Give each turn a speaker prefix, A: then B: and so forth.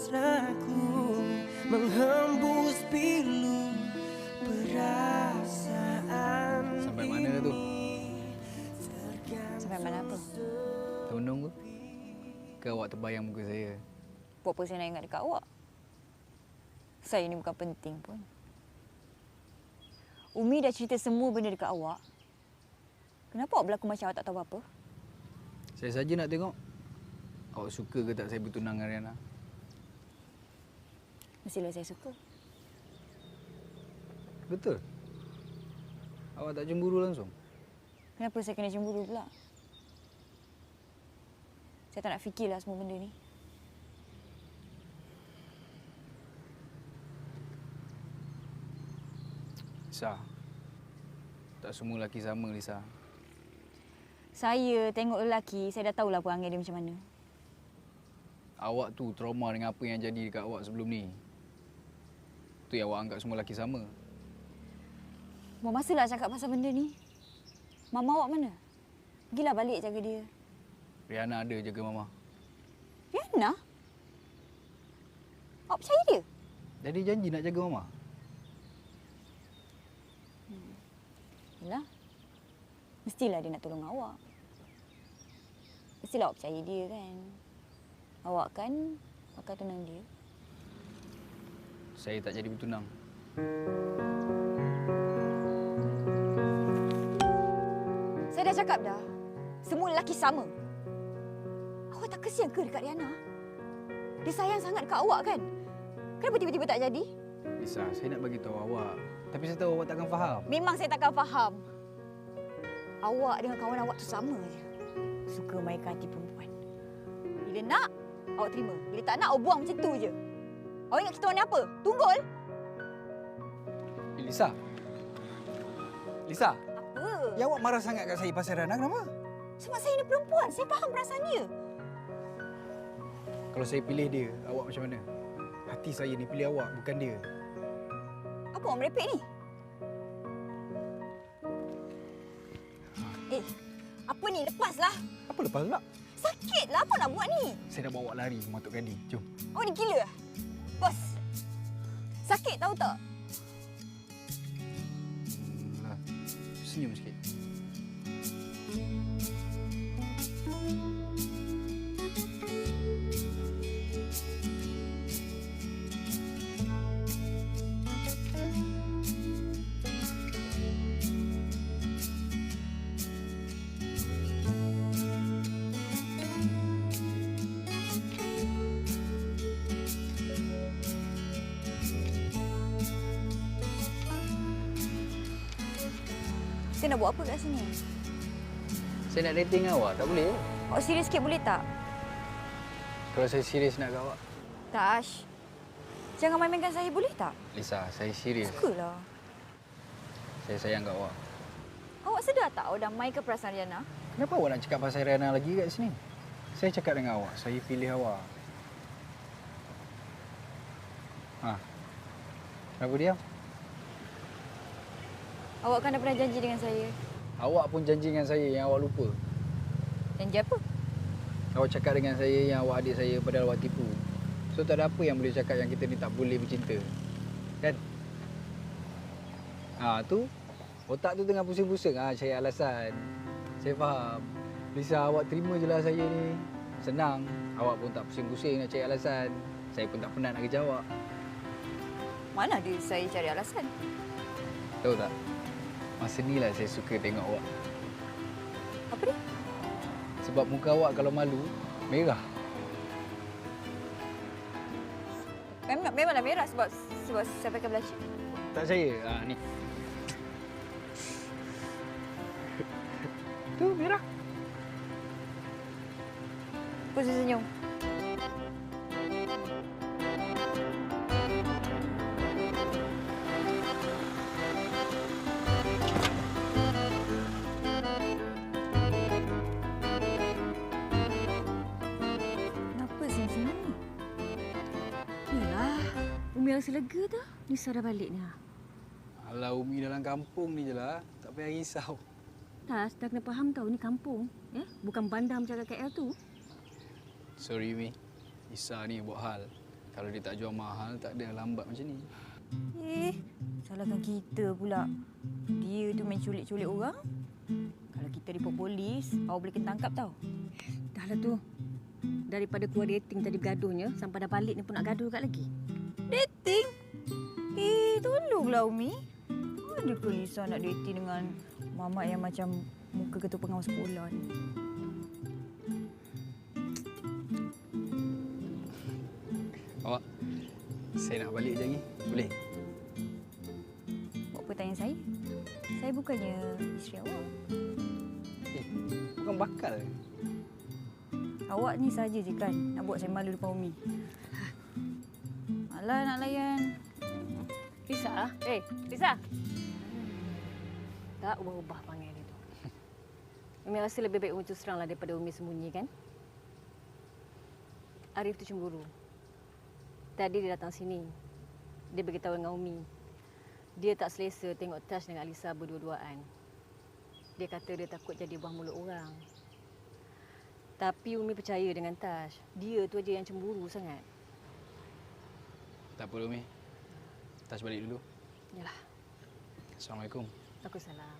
A: mesraku menghembus pilu perasaan.
B: Sampai mana dah tu?
C: Sampai mana apa?
B: Termenung ke? Ke awak terbayang muka saya?
C: Buat apa saya nak ingat dekat awak? Saya ni bukan penting pun. Umi dah cerita semua benda dekat awak. Kenapa awak berlaku macam awak tak tahu apa?
B: Saya saja nak tengok awak suka ke tak saya bertunang dengan Riana.
C: Mestilah saya suka.
B: Betul? Awak tak cemburu langsung?
C: Kenapa saya kena cemburu pula? Saya tak nak fikirlah semua benda ni.
B: Lisa, tak semua lelaki sama, Lisa.
C: Saya tengok lelaki, saya dah tahulah perangai dia macam mana.
B: Awak tu trauma dengan apa yang jadi dekat awak sebelum ni. Tu yang awak anggap semua lelaki sama.
C: Buat masalah cakap pasal benda ni. Mama awak mana? Pergilah balik jaga dia.
B: Riana ada jaga Mama.
C: Riana? Awak percaya dia?
B: Jadi janji nak jaga Mama.
C: Yalah. Mestilah dia nak tolong awak. Mestilah awak percaya dia kan. Awak kan bakal tunang dia.
B: Saya tak jadi bertunang.
C: Saya dah cakap dah. Semua lelaki sama. Awak tak kesian ke dekat Riana? Dia sayang sangat dekat awak kan? Kenapa tiba-tiba tak jadi?
B: Lisa, saya nak bagi tahu awak. Tapi saya tahu awak takkan faham.
C: Memang saya takkan faham. Awak dengan kawan awak tu sama je. Suka mainkan hati perempuan. Bila nak, awak terima. Bila tak nak, awak buang macam tu je. Awak ingat kita orang ni apa? Tunggul?
B: Lisa. Lisa.
C: Apa?
B: Ya awak marah sangat kat saya pasal Riana, kenapa?
C: Sebab saya ni perempuan. Saya faham perasaan dia.
B: Kalau saya pilih dia, awak macam mana? Hati saya ni pilih awak, bukan dia.
C: Apa awak merepek ni? Apa ni? Lepaslah.
B: Apa lepas pula?
C: Sakitlah. Apa nak buat ni?
B: Saya nak bawa awak lari ke Matuk Gadi. Jom.
C: Awak ni gila lah. Bos. Sakit tahu tak?
B: Senyum sikit.
C: Kita nak buat apa kat sini?
B: Saya nak dating dengan awak, tak boleh?
C: Awak serius sikit boleh tak?
B: Kalau saya serius nak kat awak.
C: Tash. Jangan main-mainkan saya boleh tak?
B: Lisa, saya serius.
C: Sukalah.
B: Saya sayang kat awak.
C: Awak sedar tak awak dah main ke perasaan Riana?
B: Kenapa awak nak cakap pasal Riana lagi kat sini? Saya cakap dengan awak, saya pilih awak. Kenapa diam?
C: Awak kan dah pernah janji dengan saya.
B: Awak pun janji dengan saya yang awak lupa.
C: Janji apa?
B: Awak cakap dengan saya yang awak adik saya padahal awak tipu. So tak ada apa yang boleh cakap yang kita ni tak boleh bercinta. Kan? Tu. Otak tu tengah pusing-pusing. Cari alasan. Saya faham. Lisa, awak terima je lah saya ni. Senang. Awak pun tak pusing-pusing nak cari alasan. Saya pun tak penat nak kerja awak.
C: Mana ada saya cari alasan?
B: Tahu tak? Masa ni lah saya suka tengok awak.
C: Apa dia?
B: Sebab muka awak kalau malu, merah.
C: Memanglah merah sebab saya pakai blusher.
B: Tak percaya? Ni. Tu merah.
C: Apa senyum? Umi rasa lega dah. Nisa dah balik ni.
B: Alah, Umi dalam kampung ni je lah. Tak payah risau.
C: Tas, dah kena faham tau ni kampung. Bukan bandar macam kat KL tu.
B: Sorry, Mi. Isa ni buat hal. Kalau dia tak jual mahal, tak ada lambat macam ni.
C: Salahkan kita pula. Dia tu main culik-culik orang. Kalau kita report polis, awak boleh kena tangkap tau.
D: Dah lah tu. Daripada keluar dating tadi bergaduhnya, sampai dah balik ni pun nak gaduh kat lagi.
C: Dating? Tolonglah Umi. Ada ke Lisa nak dating dengan mamat yang macam muka ketua pengawas sekolah ni?
B: Awak, saya nak balik je lagi. Boleh?
C: Buat apa tanya saya? Saya bukannya isteri awak.
B: Bukan bakal.
C: Awak ni saja je kan nak buat saya malu depan Umi. Alah nak layan.
D: Lisa lah. Lisa. Tak ubah-ubah panggil dia tu. Umi rasa lebih baik Umi tu seranglah daripada Umi sembunyi kan? Arif tu cemburu. Tadi dia datang sini. Dia beritahu dengan Umi. Dia tak selesa tengok Tash dengan Alisa berdua-duaan. Dia kata dia takut jadi buah mulut orang. Tapi Umi percaya dengan Tash. Dia tu aja yang cemburu sangat.
B: Tak apa, Umi. Tash balik dulu.
D: Yalah.
B: Assalamualaikum.
D: Aku salah.